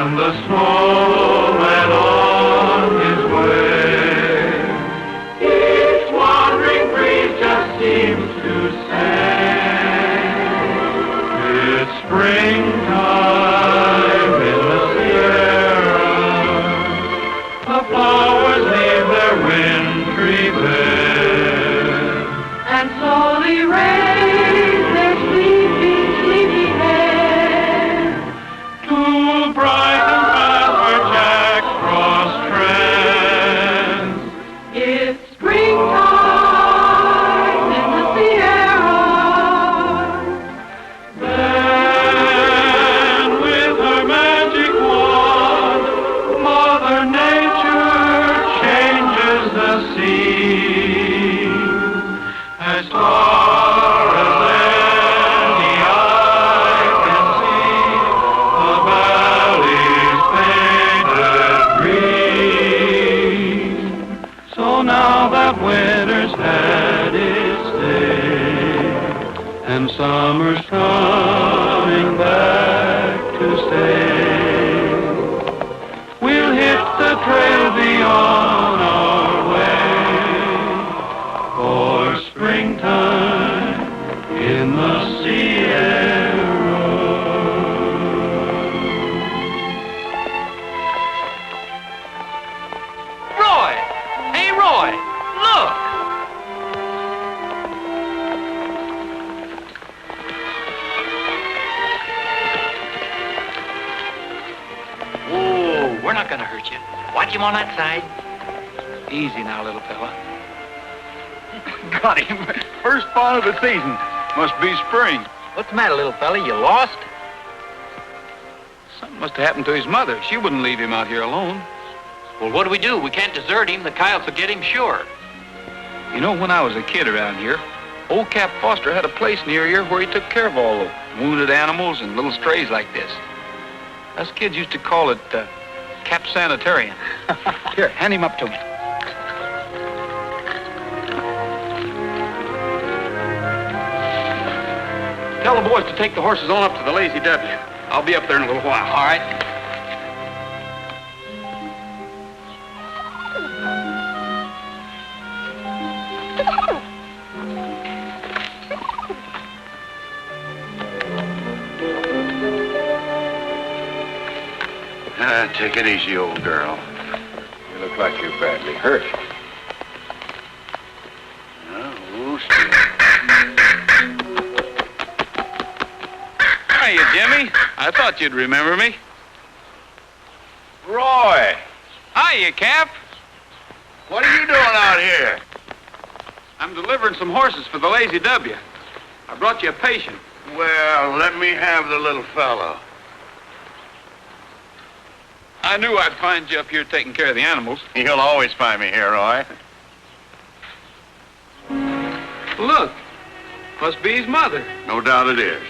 and the snow went on his way. Each wandering breeze just seems to say, it's springtime in the Sierra. The flowers leave their wintry bed and slowly raise their sleepy, sleepy head to brighten paths where jacks cross trends. It's springtime in the Sierra. Then with her magic wand, Mother Nature changes the scene. As far as any eye can see, the valley's painted green. So now that winter's had its day, and summer's coming back to stay, we'll hit the trail beyond our way for springtime in the Sierra. Roy! Hey, Roy! Look! Whoa, we're not gonna hurt you. Watch him on that side. Easy now, little fella. Got him. First spawn of the season. Must be spring. What's the matter, little fella? You lost? Something must have happened to his mother. She wouldn't leave him out here alone. Well, what do? We can't desert him. The coyotes will get him sure. You know, when I was a kid around here, old Cap Foster had a place near here where he took care of all the wounded animals and little strays like this. Us kids used to call it Cap Sanitarium. Here, hand him up to me. Tell the boys to take the horses on up to the Lazy W. I'll be up there in a little while. All right. Take it easy, old girl. You look like you're badly hurt. Hiya, Jimmy. I thought you'd remember me. Roy! Hiya, Cap. What are you doing out here? I'm delivering some horses for the Lazy W. I brought you a patient. Well, let me have the little fellow. I knew I'd find you up here taking care of the animals. You'll always find me here, Roy. Look, must be his mother. No doubt it is.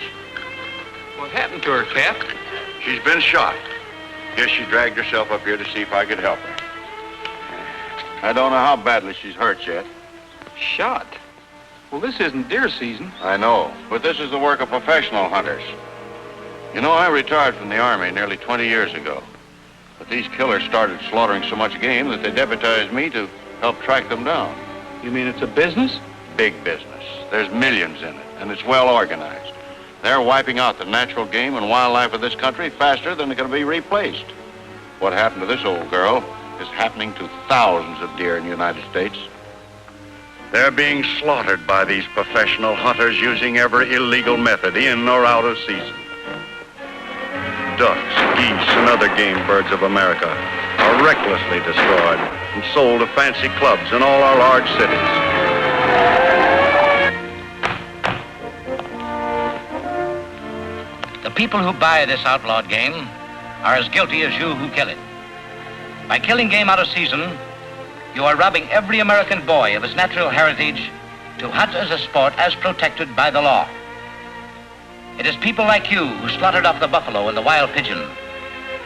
What happened to her, Cap? She's been shot. Guess she dragged herself up here to see if I could help her. I don't know how badly she's hurt yet. Shot? Well, this isn't deer season. I know, but this is the work of professional hunters. You know, I retired from the Army nearly 20 years ago. But these killers started slaughtering so much game that they deputized me to help track them down. You mean it's a business? Big business. There's millions in it, and it's well organized. They're wiping out the natural game and wildlife of this country faster than it can be replaced. What happened to this old girl is happening to thousands of deer in the United States. They're being slaughtered by these professional hunters using every illegal method in or out of season. Ducks, geese, and other game birds of America are recklessly destroyed and sold to fancy clubs in all our large cities. The people who buy this outlawed game are as guilty as you who kill it. By killing game out of season, you are robbing every American boy of his natural heritage to hunt as a sport as protected by the law. It is people like you who slaughtered off the buffalo and the wild pigeon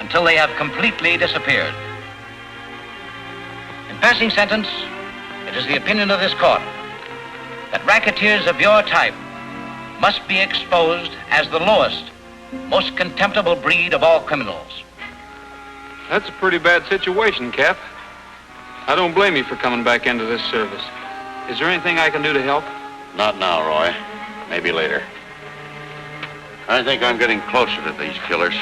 until they have completely disappeared. In passing sentence, it is the opinion of this court that racketeers of your type must be exposed as the lowest, most contemptible breed of all criminals. That's a pretty bad situation, Cap. I don't blame you for coming back into this service. Is there anything I can do to help? Not now, Roy. Maybe later. I think I'm getting closer to these killers.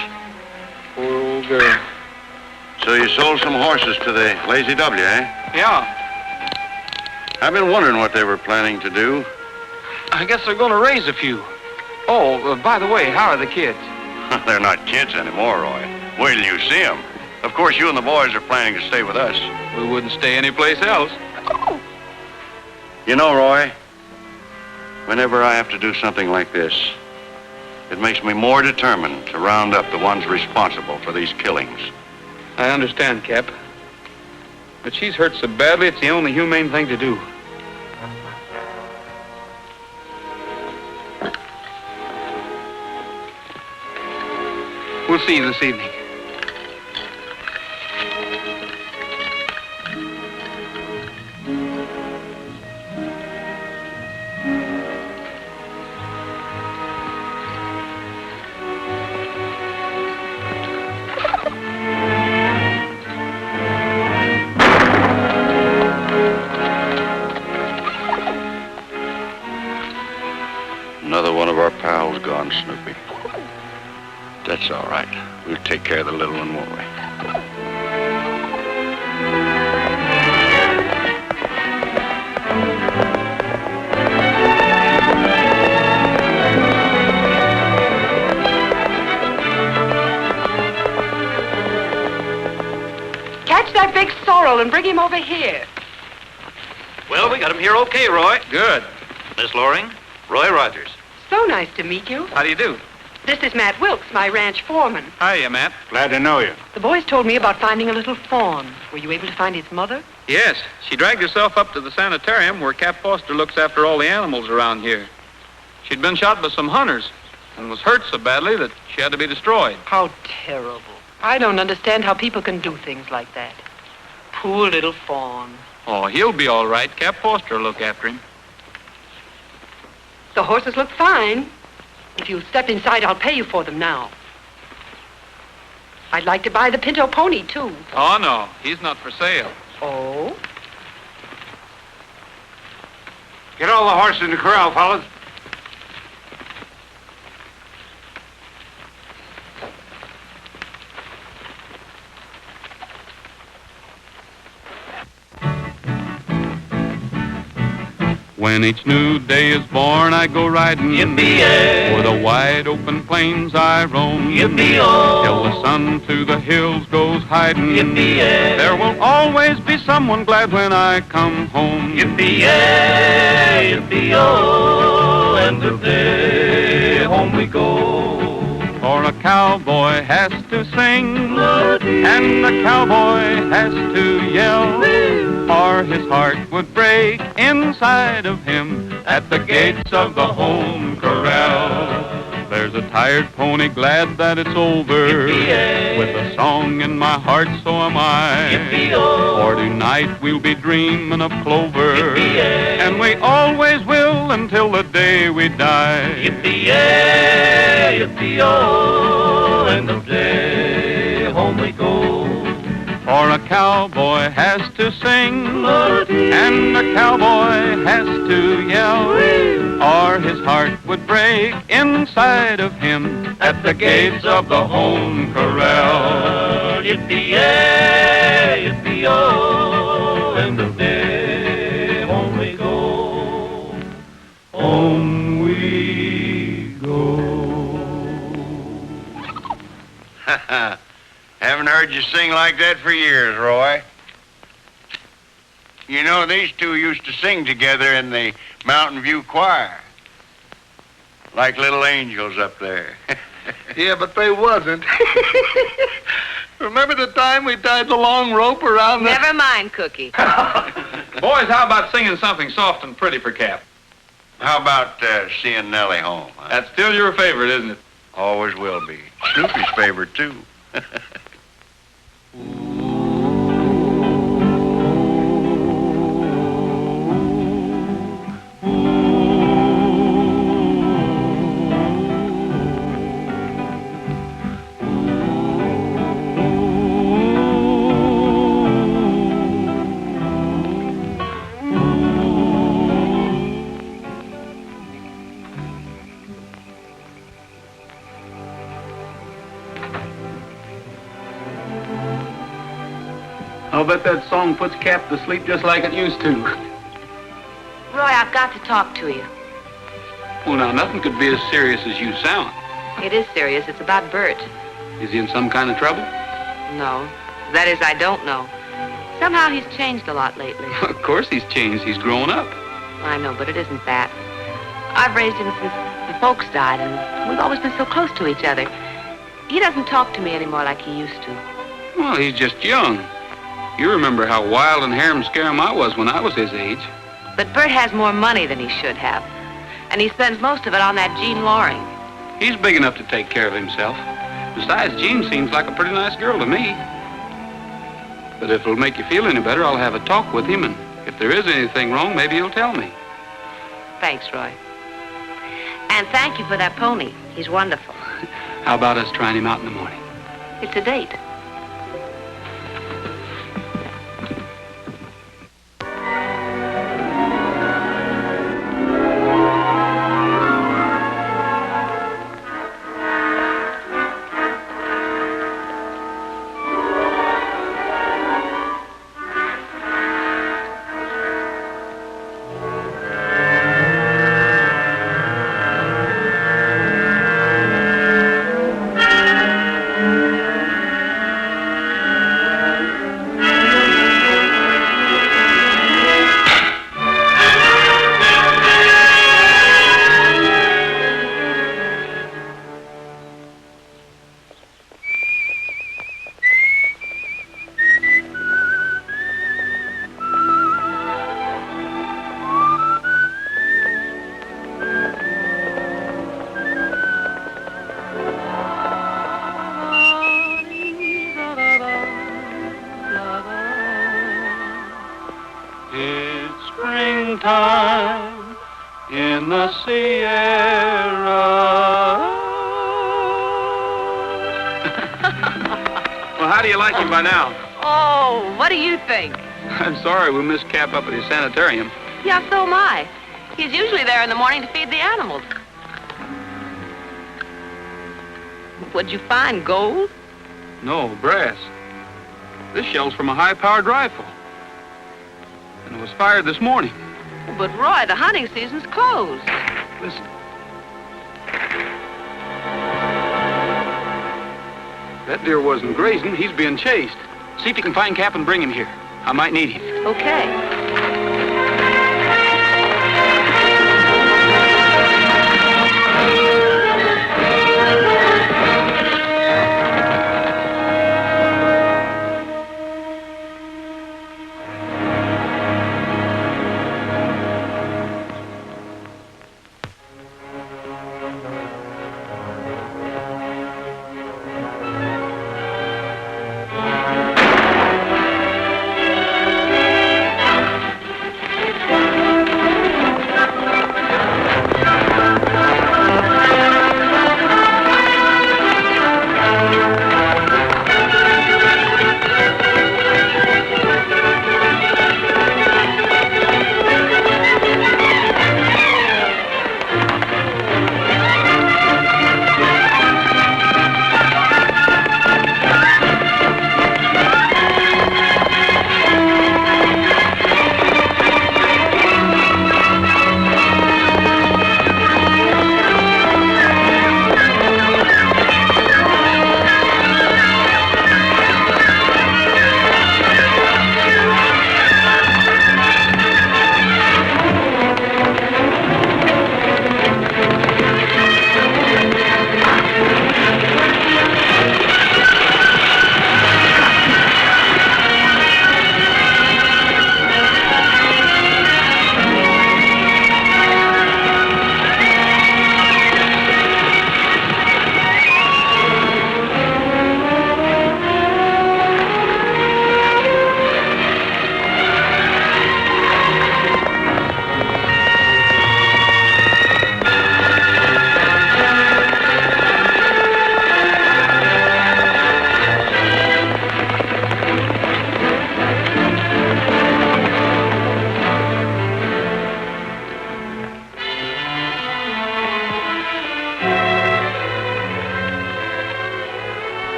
Poor old girl. So you sold some horses to the Lazy W, eh? Yeah. I've been wondering what they were planning to do. I guess they're going to raise a few. Oh, by the way, how are the kids? They're not kids anymore, Roy. Wait till you see them. Of course, you and the boys are planning to stay with us. We wouldn't stay anyplace else. You know, Roy, whenever I have to do something like this, it makes me more determined to round up the ones responsible for these killings. I understand, Cap. But she's hurt so badly, it's the only humane thing to do. We'll see you this evening. Another one of our pals gone, Snoopy. That's all right. We'll take care of the little one, won't we? Catch that big sorrel and bring him over here. Well, we got him here okay, Roy. Good. Miss Loring, Roy Rogers. So nice to meet you. How do you do? This is Matt Wilkes, my ranch foreman. Hiya, Matt. Glad to know you. The boys told me about finding a little fawn. Were you able to find his mother? Yes, she dragged herself up to the sanitarium where Cap Foster looks after all the animals around here. She'd been shot by some hunters and was hurt so badly that she had to be destroyed. How terrible. I don't understand how people can do things like that. Poor little fawn. Oh, he'll be all right. Cap Foster will look after him. The horses look fine. If you'll step inside, I'll pay you for them now. I'd like to buy the Pinto pony, too. Oh, no, he's not for sale. Oh? Get all the horses in the corral, fellas. When each new day is born, I go riding. Yippee-yay. O'er the wide open plains I roam. Yippee-oh. Till the sun through the hills goes hiding. Yippee-yay. There will always be someone glad when I come home. Yippee-yay, yippee-oh, end of day, home we go. For a cowboy has to sing, and a cowboy has to yell, or his heart would break inside of him at the gates of the home corral. There's a tired pony glad that it's over, Yippee-yay. with a song in my heart, so am I. Yippee-oh. For tonight we'll be dreaming of clover, Yippee-yay. and we always will until the day we die. Yippee-yay, yippee-oh, end of day, home we go. For a cowboy has to sing, and a cowboy has to yell, or his heart would break inside of him at the gates of the home corral. Yippee-yay, yippee-oh, end of day, home we go. Home we go. Haven't heard you sing like that for years, Roy. You know, these two used to sing together in the Mountain View Choir. Like little angels up there. Yeah, but they wasn't. Remember the time we tied the long rope around the... Never mind, Cookie. Boys, how about singing something soft and pretty for Cap? How about seeing Nellie home? Huh? That's still your favorite, isn't it? Always will be. Snoopy's favorite, too. I'll bet that song puts Cap to sleep just like it used to. Roy, I've got to talk to you. Well, now, nothing could be as serious as you sound. It is serious. It's about Bert. Is he in some kind of trouble? No. That is, I don't know. Somehow he's changed a lot lately. Of course he's changed. He's grown up. I know, but it isn't that. I've raised him since the folks died, and we've always been so close to each other. He doesn't talk to me anymore like he used to. Well, he's just young. You remember how wild and harum-scarum I was when I was his age. But Bert has more money than he should have, and he spends most of it on that Jean Loring. He's big enough to take care of himself. Besides, Jean seems like a pretty nice girl to me. But if it'll make you feel any better, I'll have a talk with him, and if there is anything wrong, maybe he'll tell me. Thanks, Roy. And thank you for that pony. He's wonderful. How about us trying him out in the morning? It's a date. Springtime in the Sierra. Well, how do you like him by now? Oh, what do you think? I'm sorry we missed Cap up at his sanitarium. Yeah, so am I. He's usually there in the morning to feed the animals. What'd you find, gold? No, brass. This shell's from a high-powered rifle. And it was fired this morning. But, Roy, the hunting season's closed. Listen. That deer wasn't grazing. He's being chased. See if you can find Cap and bring him here. I might need him. Okay.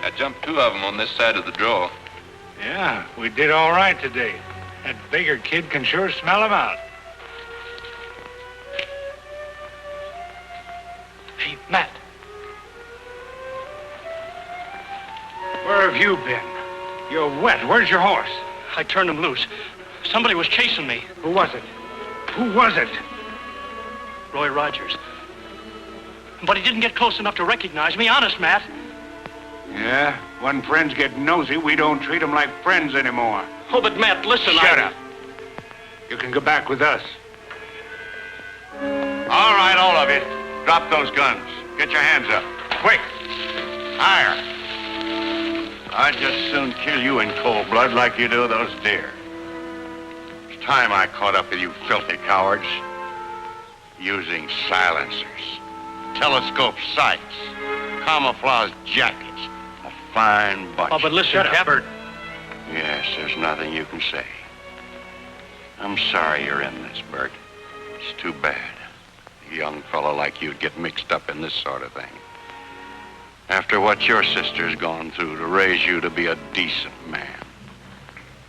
I jumped 2 of them on this side of the draw. Yeah, we did all right today. That bigger kid can sure smell him out. Hey, Matt. Where have you been? You're wet. Where's your horse? I turned him loose. Somebody was chasing me. Who was it? Who was it? Roy Rogers. But he didn't get close enough to recognize me. Honest, Matt. Yeah, when friends get nosy, we don't treat them like friends anymore. Oh, but Matt, listen, Shut up. You can go back with us. All right, all of you. Drop those guns. Get your hands up. Quick. Higher. I'd just soon kill you in cold blood like you do those deer. It's time I caught up with you filthy cowards. Using silencers, telescope sights, camouflage jackets. A fine bunch. Oh, but listen, Capper. Yes, there's nothing you can say. I'm sorry you're in this, Bert. It's too bad. A young fellow like you'd get mixed up in this sort of thing. After what your sister's gone through to raise you to be a decent man.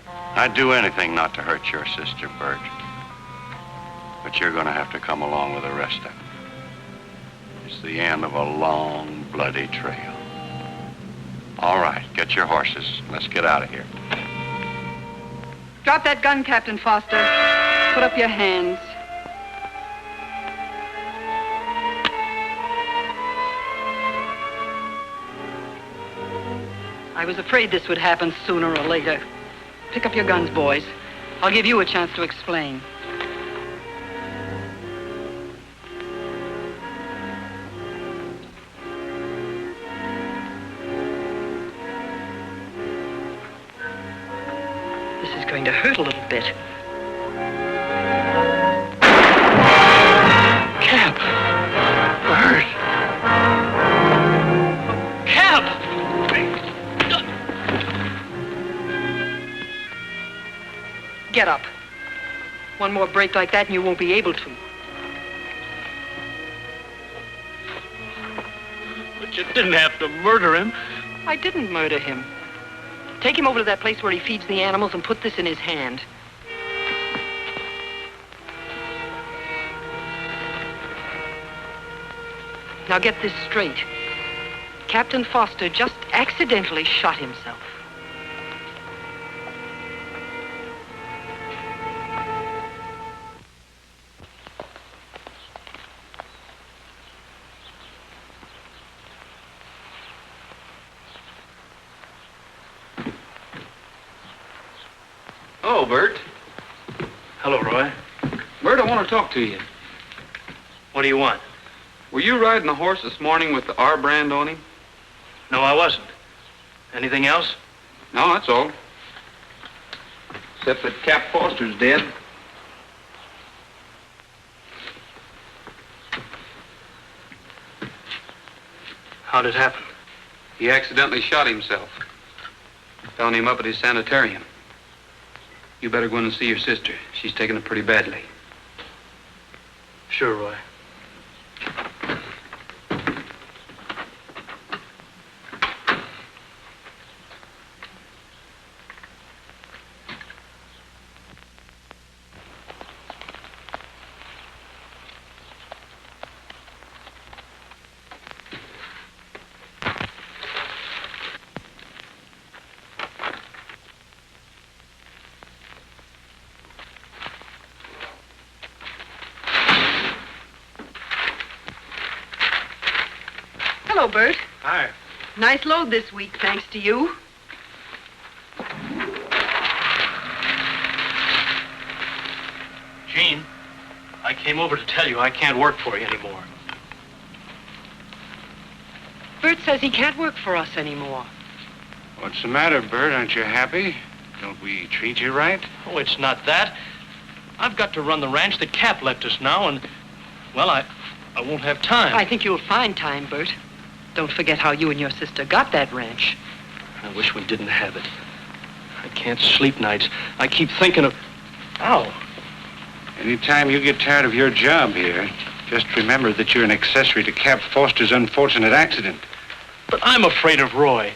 I'd do anything not to hurt your sister, Bert. But you're going to have to come along with the rest of them. It's the end of a long, bloody trail. All right, get your horses. Let's get out of here. Drop that gun, Captain Foster. Put up your hands. I was afraid this would happen sooner or later. Pick up your guns, boys. I'll give you a chance to explain. This is going to hurt a little bit. Cap! Bert! Cap! Get up. One more break like that and you won't be able to. But you didn't have to murder him. I didn't murder him. Take him over to that place where he feeds the animals and put this in his hand. Now get this straight. Captain Foster just accidentally shot himself. Oh, Bert. Hello, Roy. Bert, I want to talk to you. What do you want? Were you riding the horse this morning with the R brand on him? No, I wasn't. Anything else? No, that's all. Except that Cap Foster's dead. How'd it happen? He accidentally shot himself. Found him up at his sanitarium. You better go in and see your sister. She's taken it pretty badly. Sure, Roy. Hello, Bert. Hi. Nice load this week, thanks to you. Gene, I came over to tell you I can't work for you anymore. Bert says he can't work for us anymore. What's the matter, Bert? Aren't you happy? Don't we treat you right? Oh, it's not that. I've got to run the ranch that Cap left us now, and, well, I won't have time. I think you'll find time, Bert. Don't forget how you and your sister got that ranch. I wish we didn't have it. I can't sleep nights. I keep thinking of... Ow. Anytime you get tired of your job here, just remember that you're an accessory to Cap Foster's unfortunate accident. But I'm afraid of Roy.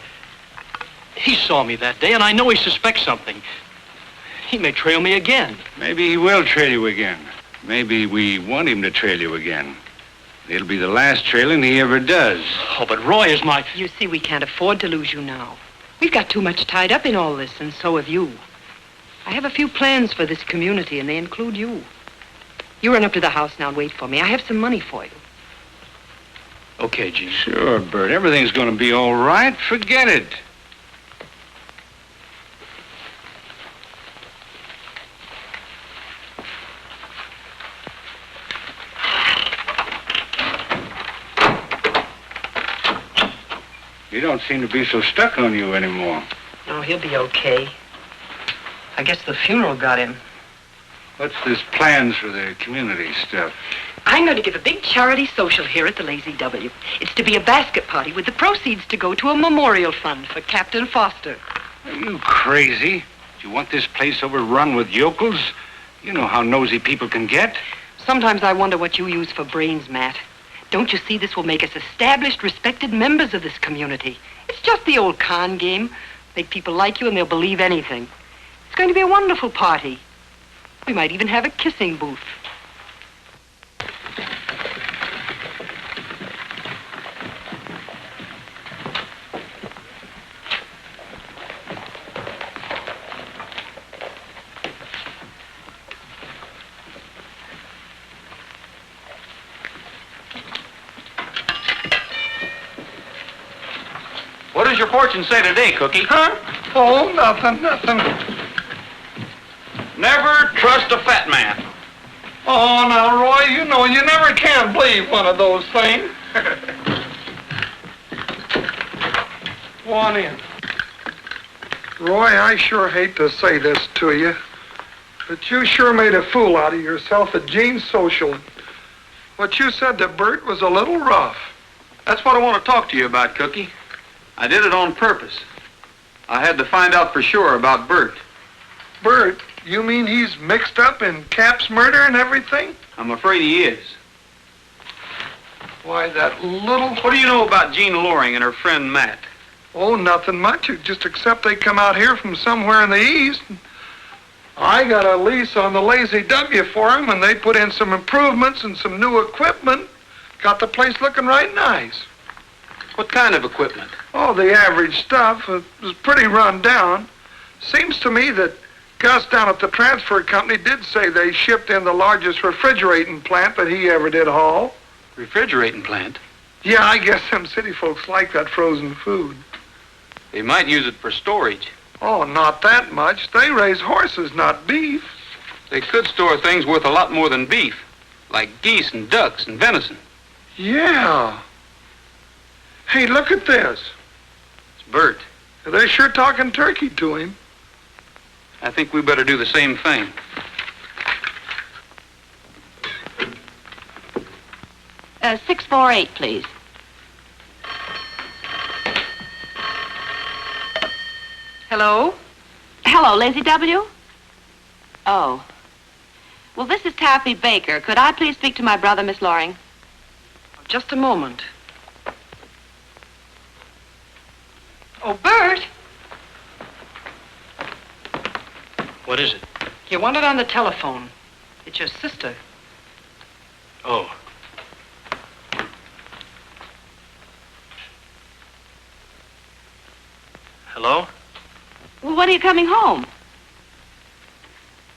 He saw me that day, and I know he suspects something. He may trail me again. Maybe he will trail you again. Maybe we want him to trail you again. It'll be the last trailing he ever does. Oh, but Roy is my... You see, we can't afford to lose you now. We've got too much tied up in all this, and so have you. I have a few plans for this community, and they include you. You run up to the house now and wait for me. I have some money for you. Okay, Jean. Sure, Bert. Everything's going to be all right. Forget it. You don't seem to be so stuck on you anymore. No, he'll be okay. I guess the funeral got him. What's this plans for the community stuff? I'm going to give a big charity social here at the Lazy W. It's to be a basket party with the proceeds to go to a memorial fund for Captain Foster. Are you crazy? Do you want this place overrun with yokels? You know how nosy people can get. Sometimes I wonder what you use for brains, Matt. Don't you see this will make us established, respected members of this community? It's just the old con game. Make people like you and they'll believe anything. It's going to be a wonderful party. We might even have a kissing booth. What does your fortune say today, Cookie? Huh? Oh, nothing. Never trust a fat man. Oh, now, Roy, you know you never can believe one of those things. Go on in. Roy, I sure hate to say this to you, but you sure made a fool out of yourself at Jean's social. What you said to Bert was a little rough. That's what I want to talk to you about, Cookie. I did it on purpose. I had to find out for sure about Bert. Bert? You mean he's mixed up in Cap's murder and everything? I'm afraid he is. Why, that little... What do you know about Jean Loring and her friend Matt? Oh, nothing much, just except they come out here from somewhere in the east. I got a lease on the Lazy W for them, and they put in some improvements and some new equipment. Got the place looking right nice. What kind of equipment? Oh, the average stuff. It was pretty run down. Seems to me that Gus down at the transfer company did say they shipped in the largest refrigerating plant that he ever did haul. Refrigerating plant? Yeah, I guess them city folks like that frozen food. They might use it for storage. Oh, not that much. They raise horses, not beef. They could store things worth a lot more than beef, like geese and ducks and venison. Yeah. Hey, look at this. It's Bert. They're sure talking turkey to him. I think we better do the same thing. Uh, 648, please. Hello? Hello, Lazy W? Oh. Well, this is Taffy Baker. Could I please speak to my brother, Miss Loring? Just a moment. Oh, Bert! What is it? You want it on the telephone. It's your sister. Oh. Hello? Well, when are you coming home?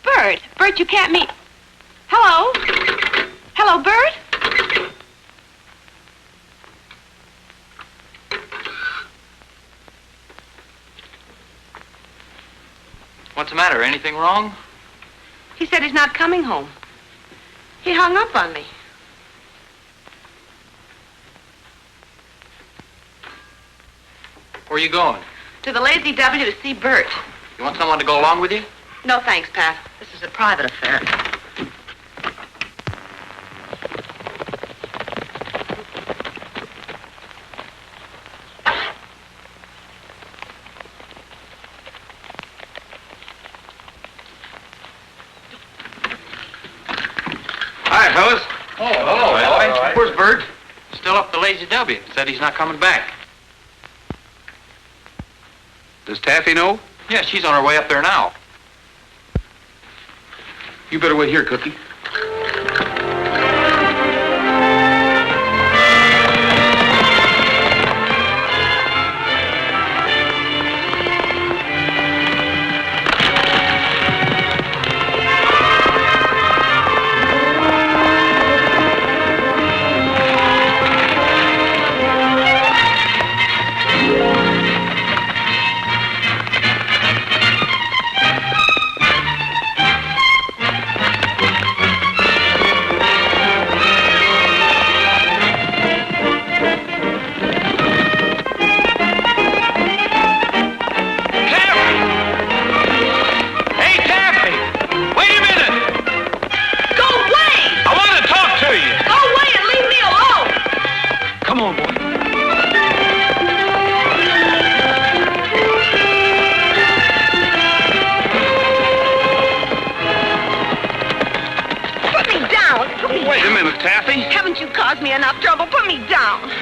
Bert! Bert, you can't meet... Hello? Hello, Bert? What's the matter? Anything wrong? He said he's not coming home. He hung up on me. Where are you going? To the Lazy W to see Bert. You want someone to go along with you? No, thanks, Pat. This is a private affair. Hi, fellas. Oh, hello, Roy. Where's Bert? Still up the Lazy W. Said he's not coming back. Does Taffy know? Yeah, she's on her way up there now. You better wait here, Cookie.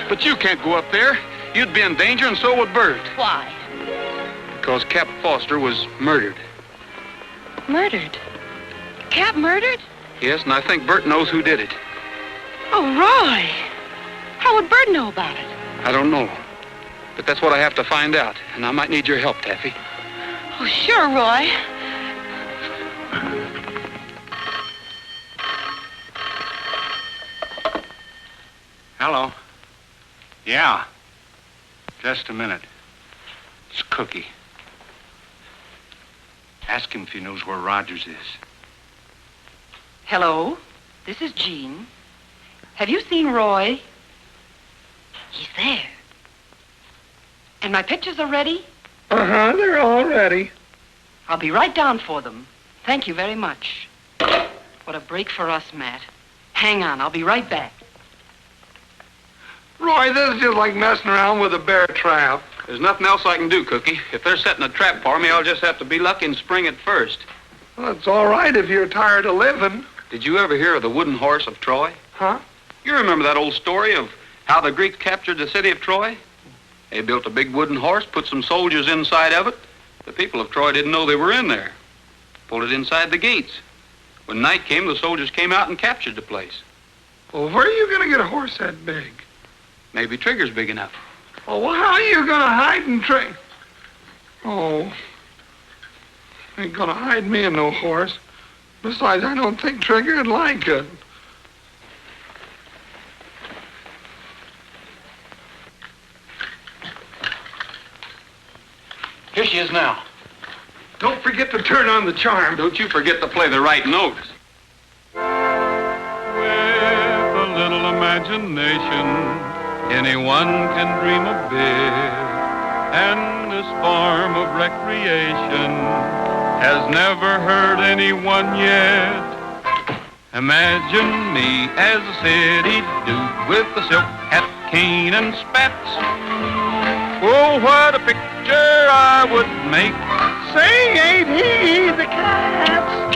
But you can't go up there. You'd be in danger, and so would Bert. Why? Because Cap Foster was murdered. Murdered? Cap murdered? Yes, and I think Bert knows who did it. Oh, Roy. How would Bert know about it? I don't know. But that's what I have to find out, and I might need your help, Taffy. Oh, sure, Roy. Hello. Yeah. Just a minute. It's Cookie. Ask him if he knows where Rogers is. Hello, this is Jean. Have you seen Roy? He's there. And my pictures are ready? Uh-huh, they're all ready. I'll be right down for them. Thank you very much. What a break for us, Matt. Hang on, I'll be right back. Roy, this is just like messing around with a bear trap. There's nothing else I can do, Cookie. If they're setting a trap for me, I'll just have to be lucky and spring it first. Well, it's all right if you're tired of living. Did you ever hear of the wooden horse of Troy? Huh? You remember that old story of how the Greeks captured the city of Troy? They built a big wooden horse, put some soldiers inside of it. The people of Troy didn't know they were in there. Pulled it inside the gates. When night came, the soldiers came out and captured the place. Well, where are you going to get a horse that big? Maybe Trigger's big enough. Oh, well, how are you going to hide and train? Oh, ain't going to hide me in no horse. Besides, I don't think Trigger'd like it. Here she is now. Don't forget to turn on the charm. Don't you forget to play the right notes. With a little imagination, anyone can dream a bit. And this form of recreation has never hurt anyone yet. Imagine me as a city dude with a silk hat, cane, and spats. Oh, what a picture I would make. Say, ain't he the cat?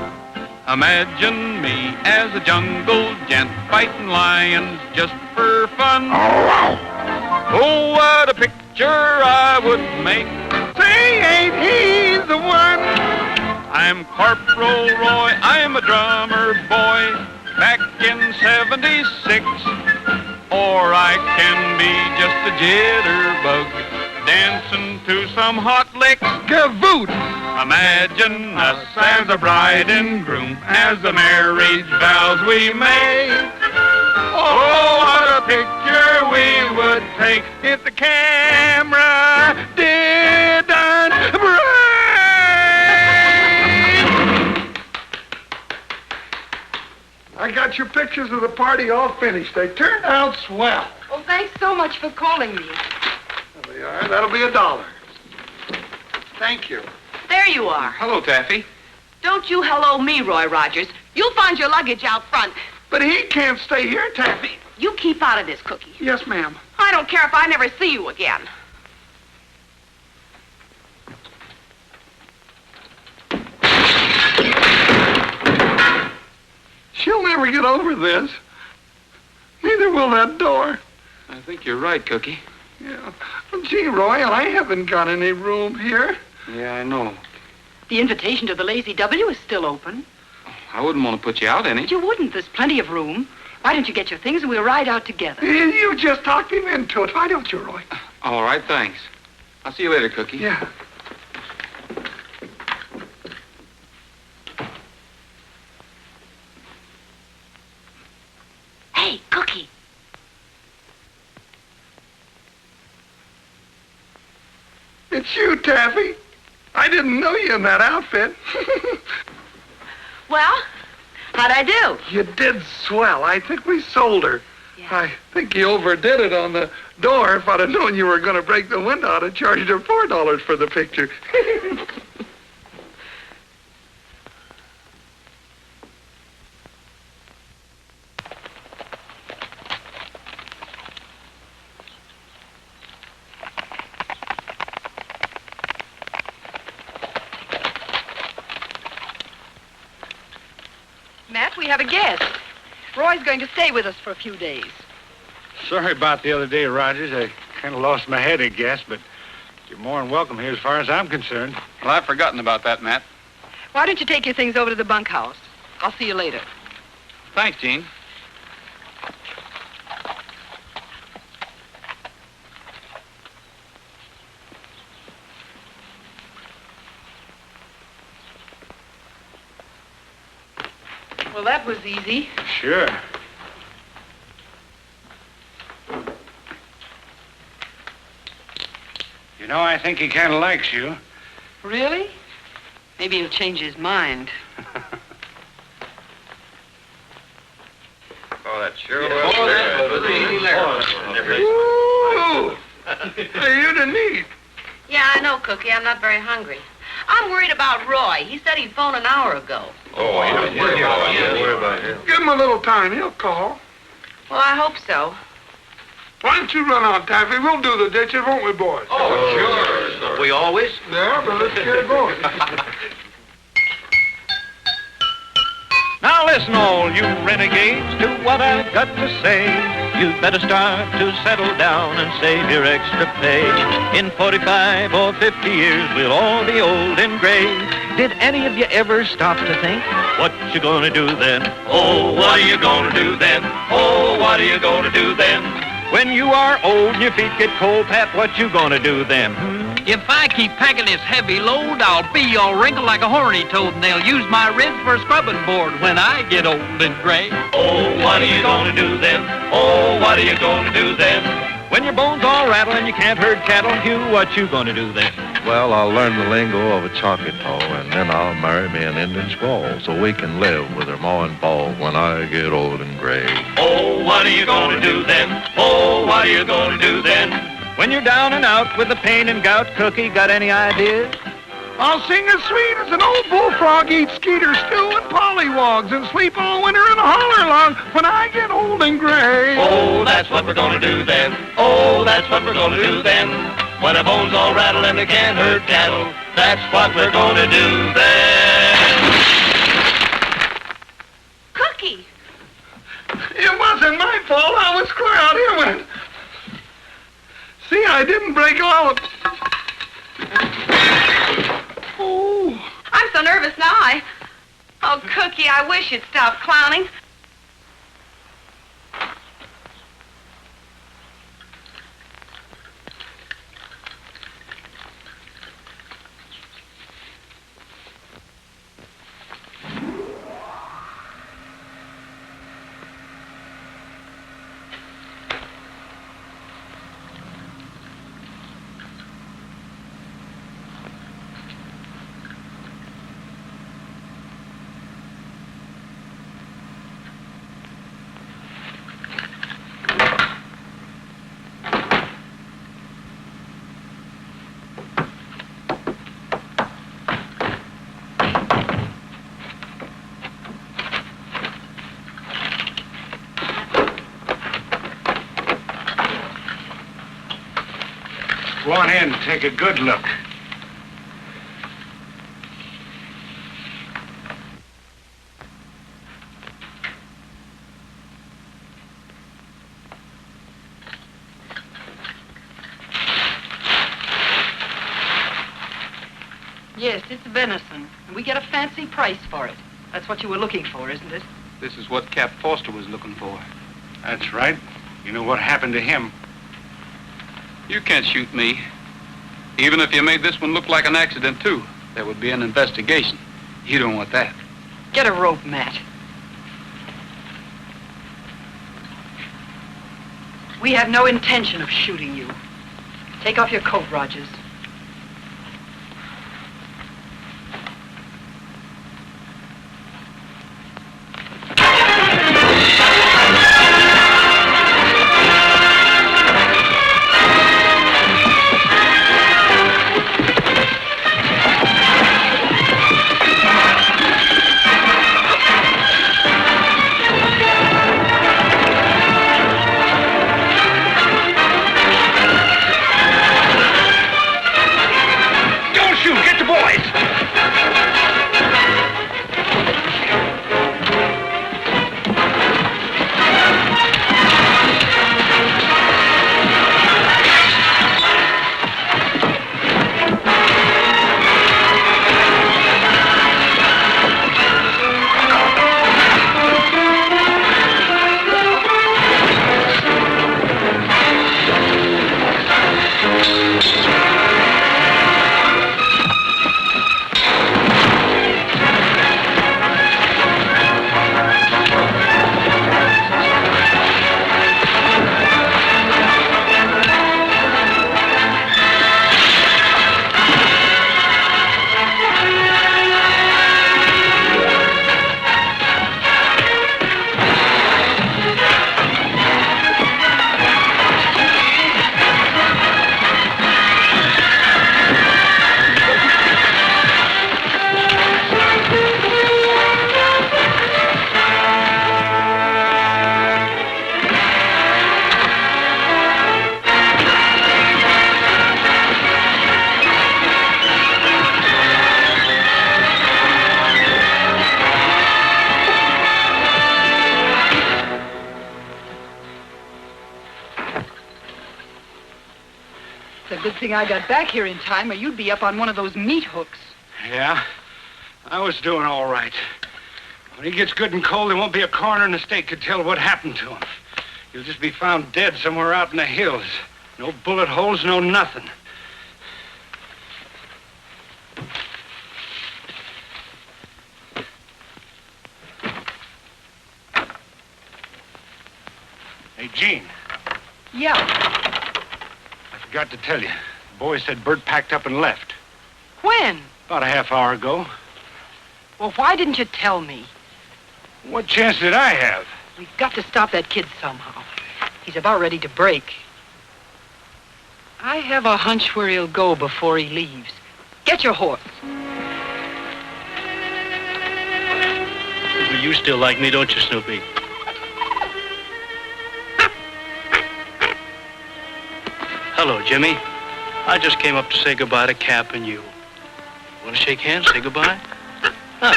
Imagine me as a jungle gent fighting lions just for fun. Oh, what a picture I would make. Say, ain't he the one? I'm Corporal Roy, I'm a drummer boy, back in 76. Or I can be just a jitterbug, dancing to some hot licks. Gavoot! Imagine us as a bride and groom, as the marriage vows we make. Oh, what a picture we would take if the camera didn't break. I got your pictures of the party all finished. They turned out swell. Oh, thanks so much for calling me. There they are. That'll be $1. Thank you. There you are. Hello, Taffy. Don't you hello me, Roy Rogers. You'll find your luggage out front. But he can't stay here, Taffy. You keep out of this, Cookie. Yes, ma'am. I don't care if I never see you again. She'll never get over this. Neither will that door. I think you're right, Cookie. Yeah. Well, gee, Roy, I haven't got any room here. Yeah, I know. The invitation to the Lazy W is still open. I wouldn't want to put you out any. You wouldn't. There's plenty of room. Why don't you get your things and we'll ride out together? You just talked him into it. Why don't you, Roy? All right, thanks. I'll see you later, Cookie. Yeah. Hey, Cookie. It's you, Taffy. I didn't know you in that outfit. Well, how'd I do? You did swell. I think we sold her. Yeah. I think you overdid it on the door. If I'd have known you were going to break the window, I'd have charged her $4 for the picture. Matt, we have a guest. Roy's going to stay with us for a few days. Sorry about the other day, Rogers. I kind of lost my head, I guess, but you're more than welcome here as far as I'm concerned. Well, I've forgotten about that, Matt. Why don't you take your things over to the bunkhouse? I'll see you later. Thanks, Gene. Well, that was easy. Sure. You know, I think he kind of likes you. Really? Maybe he'll change his mind. Oh, that sure Ooh! Hey, you didn't eat. Yeah, I know, Cookie. I'm not very hungry. I'm worried about Roy. He said he'd phone an hour ago. Oh, yeah. Give him a little time. He'll call. Well, I hope so. Why don't you run out, Taffy? We'll do the dishes, won't we, boys? Oh, sure. We always? Yeah, but let's get going. Now listen, all you renegades, to what I've got to say. You'd better start to settle down and save your extra pay. In 45 or 50 years, we'll all be old and gray. Did any of you ever stop to think, what you gonna do then? Oh, what are you gonna do then? Oh, what are you gonna do then? When you are old and your feet get cold, Pat, what you gonna do then? If I keep packing this heavy load, I'll be all wrinkled like a horny toad, and they'll use my ribs for a scrubbing board when I get old and gray. Oh, what are you gonna do then? Oh, what are you gonna do then? When your bones all rattle and you can't herd cattle, Hugh, what you gonna do then? Well, I'll learn the lingo of a Choctaw, and then I'll marry me an Indian squaw, so we can live with her ma and pa when I get old and gray. Oh, what are you gonna do then? Oh, what are you gonna do then? When you're down and out with the pain and gout, Cookie, got any ideas? I'll sing as sweet as an old bullfrog, eat skeeter stew and pollywogs, and sleep all winter in a holler log when I get old and gray. Oh, that's what we're gonna do then. Oh, that's what we're gonna do then. When our bones all rattle and they can't herd cattle, that's what we're gonna do then. Cookie! It wasn't my fault. I was clear out here when... See, I didn't break all of... Oh. I'm so nervous now. Oh, Cookie, I wish you'd stop clowning. Go on in, take a good look. Yes, it's venison, and we get a fancy price for it. That's what you were looking for, isn't it? This is what Cap Foster was looking for. That's right. You know what happened to him. You can't shoot me. Even if you made this one look like an accident, too, there would be an investigation. You don't want that. Get a rope, Matt. We have no intention of shooting you. Take off your coat, Rogers. Good thing I got back here in time, or you'd be up on one of those meat hooks. Yeah? I was doing all right. When he gets good and cold, there won't be a coroner in the state could tell what happened to him. He'll just be found dead somewhere out in the hills. No bullet holes, no nothing. Hey, Gene. Yeah. I forgot to tell you. The boy said Bert packed up and left. When? About a half hour ago. Well, why didn't you tell me? What chance did I have? We've got to stop that kid somehow. He's about ready to break. I have a hunch where he'll go before he leaves. Get your horse. Well, you still like me, don't you, Snoopy? Hello, Jimmy. I just came up to say goodbye to Cap and you. Want to shake hands, say goodbye? Ah,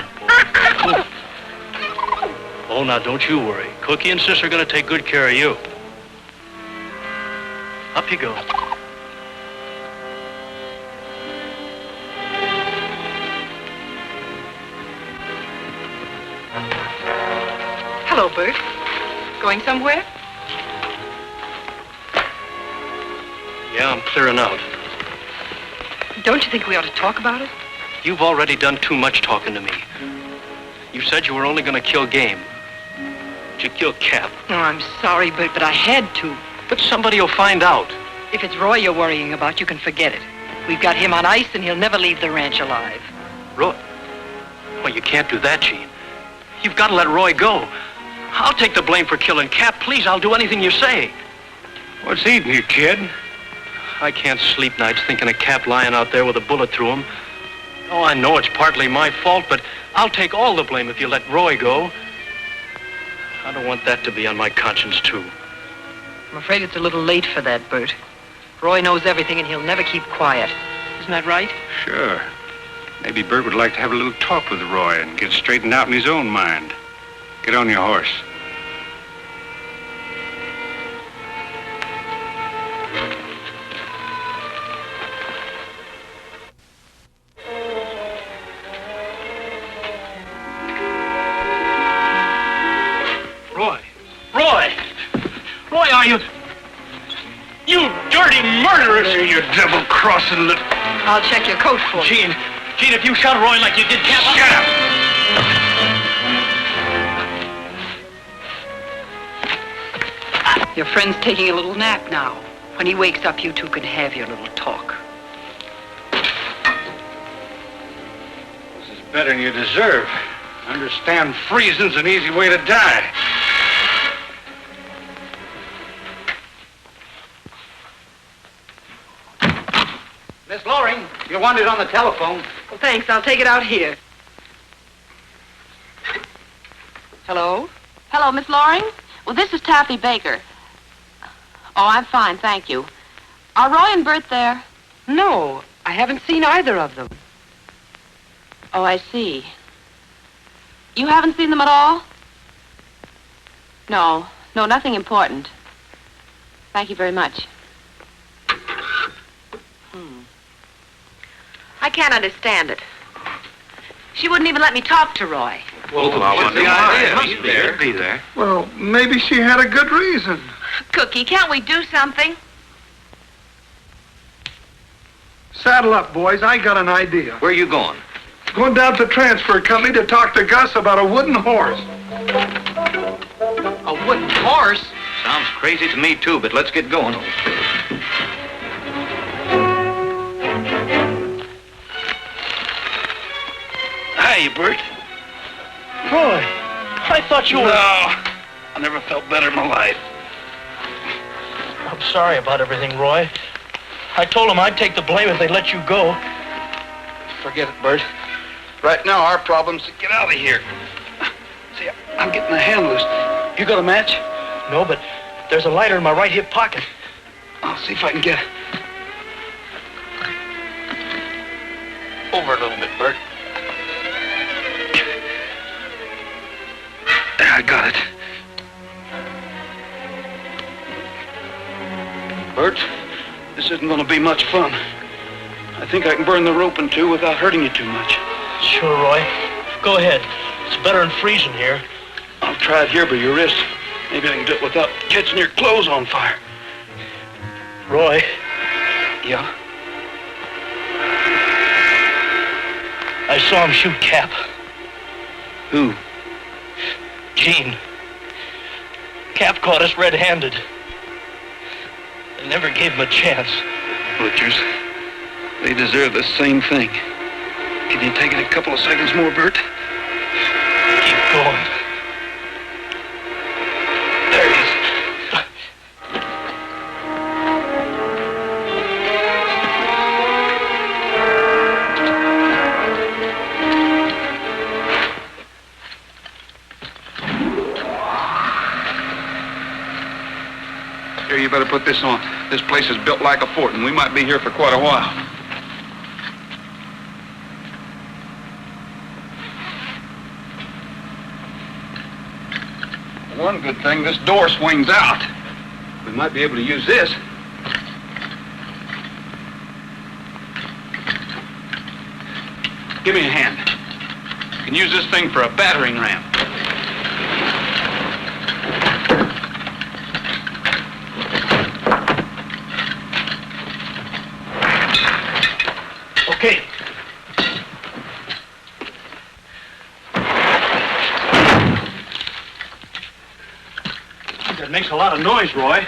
oh, now don't you worry. Cookie and Sis are going to take good care of you. Up you go. Hello, Bert. Going somewhere? Yeah, I'm clearing out. Don't you think we ought to talk about it? You've already done too much talking to me. You said you were only going to kill game. But you killed Cap. Oh, I'm sorry, Bert, but I had to. But somebody will find out. If it's Roy you're worrying about, you can forget it. We've got him on ice, and he'll never leave the ranch alive. Roy? Well, you can't do that, Gene. You've got to let Roy go. I'll take the blame for killing Cap. Please, I'll do anything you say. What's eating you, kid? I can't sleep nights thinking of Cap lying out there with a bullet through him. Oh, I know it's partly my fault, but I'll take all the blame if you let Roy go. I don't want that to be on my conscience, too. I'm afraid it's a little late for that, Bert. Roy knows everything, and he'll never keep quiet. Isn't that right? Sure. Maybe Bert would like to have a little talk with Roy and get straightened out in his own mind. Get on your horse. crossing the... I'll check your coat for you. Gene, if you shot Roy like you did Cap... Shut up! Your friend's taking a little nap now. When he wakes up, you two can have your little talk. This is better than you deserve. Understand freezing's an easy way to die. Miss Loring, you're wanted on the telephone. Well, thanks. I'll take it out here. Hello? Hello, Miss Loring? Well, this is Taffy Baker. Oh, I'm fine, thank you. Are Roy and Bert there? No, I haven't seen either of them. Oh, I see. You haven't seen them at all? No, nothing important. Thank you very much. I can't understand it. She wouldn't even let me talk to Roy. Well, what's the idea? He's there. Be there. Well, maybe she had a good reason. Cookie, can't we do something? Saddle up, boys. I got an idea. Where are you going? Going down to the transfer company to talk to Gus about a wooden horse. A wooden horse? Sounds crazy to me, too, but let's get going. Hiya, Bert. Roy, I thought you were... No, I never felt better in my life. I'm sorry about everything, Roy. I told them I'd take the blame if they let you go. Forget it, Bert. Right now, our problem's to get out of here. See, I'm getting the hand loose. You got a match? No, but there's a lighter in my right hip pocket. I'll see if I can get it. Over a little bit, Bert. There, I got it. Bert, this isn't going to be much fun. I think I can burn the rope in two without hurting you too much. Sure, Roy. Go ahead. It's better than freezing here. I'll try it here by your wrist. Maybe I can do it without catching your clothes on fire. Roy. Yeah? I saw him shoot Cap. Who? Gene. Cap caught us red-handed. They never gave him a chance. Butchers. They deserve the same thing. Can you take it a couple of seconds more, Bert? Keep going. There he is. Here, you better put this on. This place is built like a fort, and we might be here for quite a while. One good thing, this door swings out. We might be able to use this. Give me a hand. You can use this thing for a battering ram. Okay. That makes a lot of noise, Roy.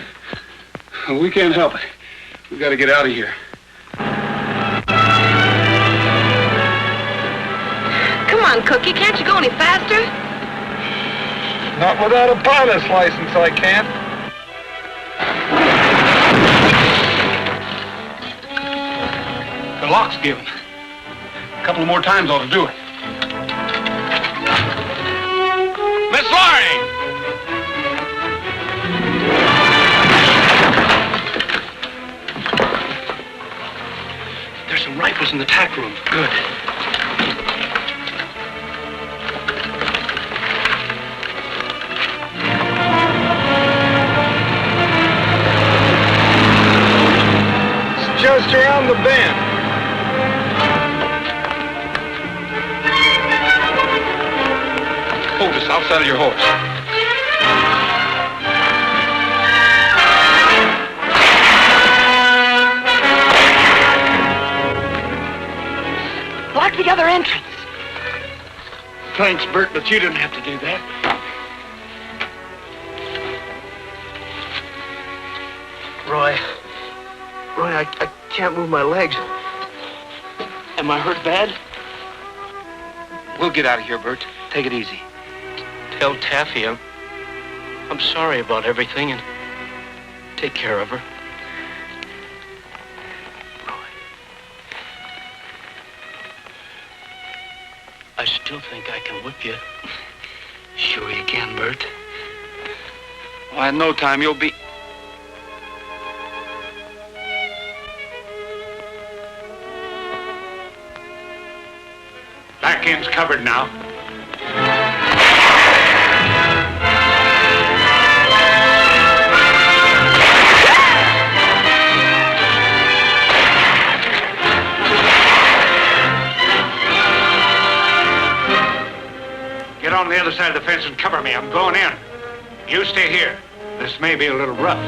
We can't help it. We got to get out of here. Come on, Cookie. Can't you go any faster? Not without a pilot's license, I can't. The lock's given. A couple more times ought to do it. Miss Loring! There's some rifles in the tack room. Good. It's just around the bend. Hold this outside of your horse. other entrance. Thanks, Bert, but you didn't have to do that. Roy, I can't move my legs. Am I hurt bad? We'll get out of here, Bert. Take it easy. Tell Taffy I'm sorry about everything and take care of her. Roy, I still think I can whip you. Sure you can, Bert. Well, in no time, you'll be... Back end's covered now. Get on the other side of the fence and cover me. I'm going in. You stay here. This may be a little rough.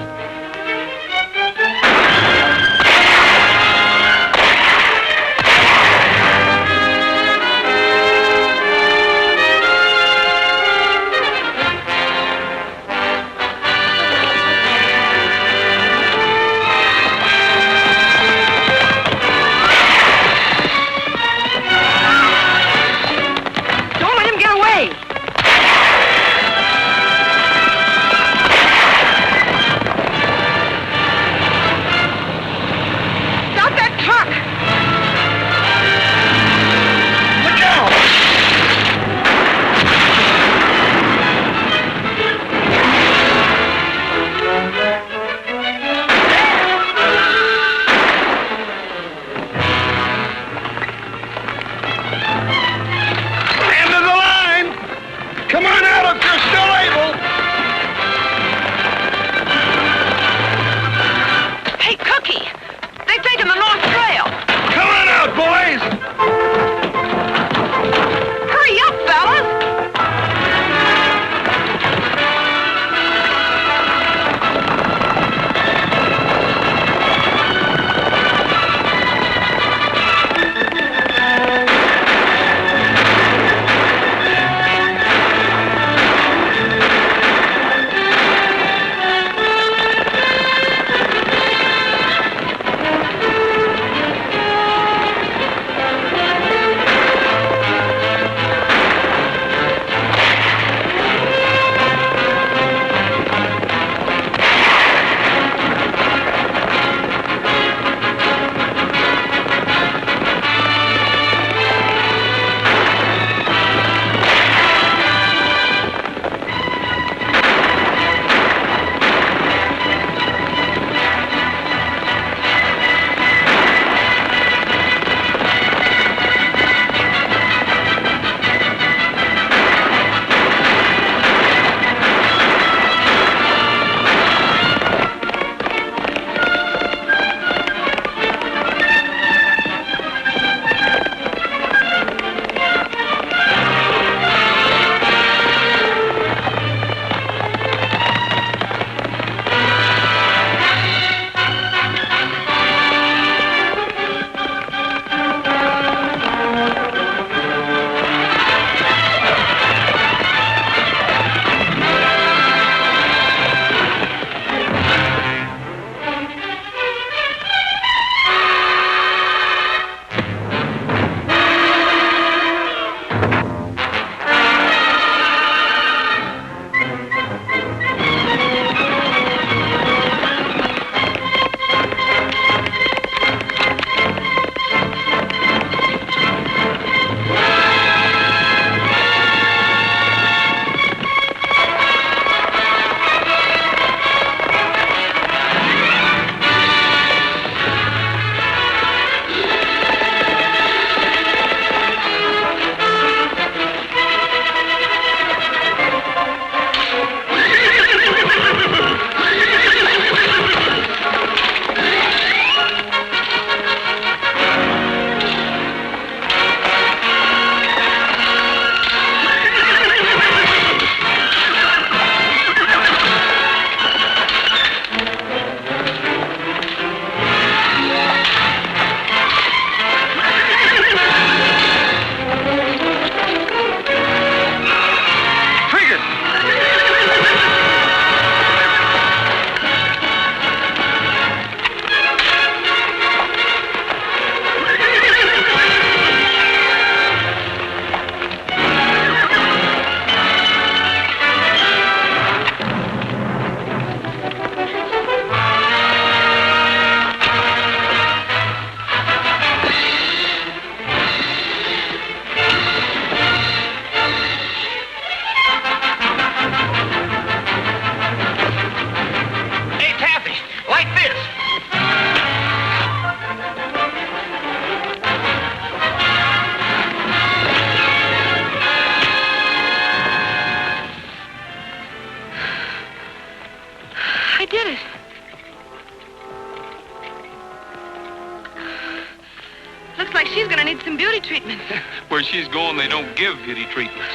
she's going to need some beauty treatment. Where she's going, they don't give beauty treatments.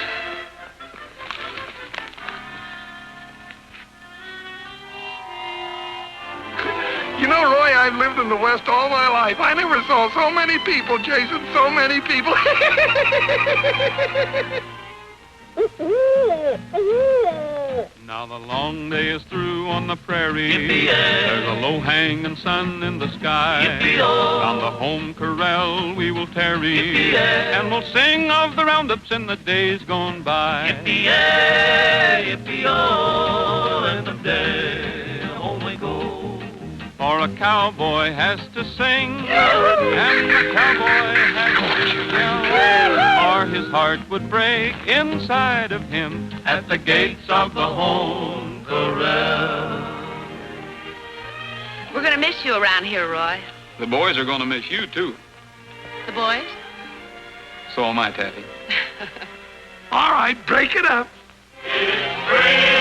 You know, Roy, I've lived in the West all my life. I never saw so many people, Jason, so many people. Now the long day is through on the prairie. There's a low-hanging sun in the sky. On the home corral we will tarry, and we'll sing of the roundups in the days gone by. Yippee-yay, yippee-oh, and the day home we go. For a cowboy has to sing, and the cowboy has to yell, or his heart would break inside of him at the gates of the home corral. We're going to miss you around here, Roy. The boys are going to miss you, too. The boys? So am I, Taffy. All right, break it up. It's spring.